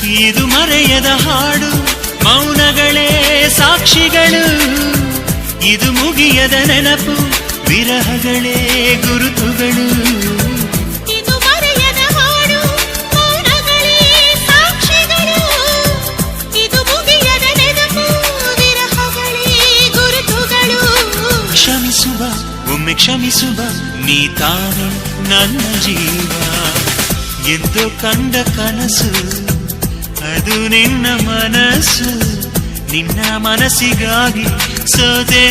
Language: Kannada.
ಇದು ಮರೆಯದ ಹಾಡು, ಮೌನಗಳೇ ಸಾಕ್ಷಿಗಳು. ಇದು ಮುಗಿಯದ ನೆನಪು, ವಿರಹಗಳೇ ಗುರುತುಗಳು. ಇದು ಮರೆಯದ ಹಾಡು, ಮೌನಗಳೇ ಸಾಕ್ಷಿಗಳು. ಇದು ಮುಗಿಯದ ನೆನಪು, ವಿರಹಗಳೇ ಗುರುತುಗಳು. ಕ್ಷಮಿಸುವ, ಒಮ್ಮೆ ಕ್ಷಮಿಸುವ, ನೀ ತಾನೇ ನನ್ನ ಜೀವ. ಎಂದು ಕಂಡ ಕನಸು ಅದು ನಿನ್ನ ಮನಸ್ಸು, ನಿನ್ನ ಮನಸ್ಸಿಗಾಗಿ ಸೋದೆ.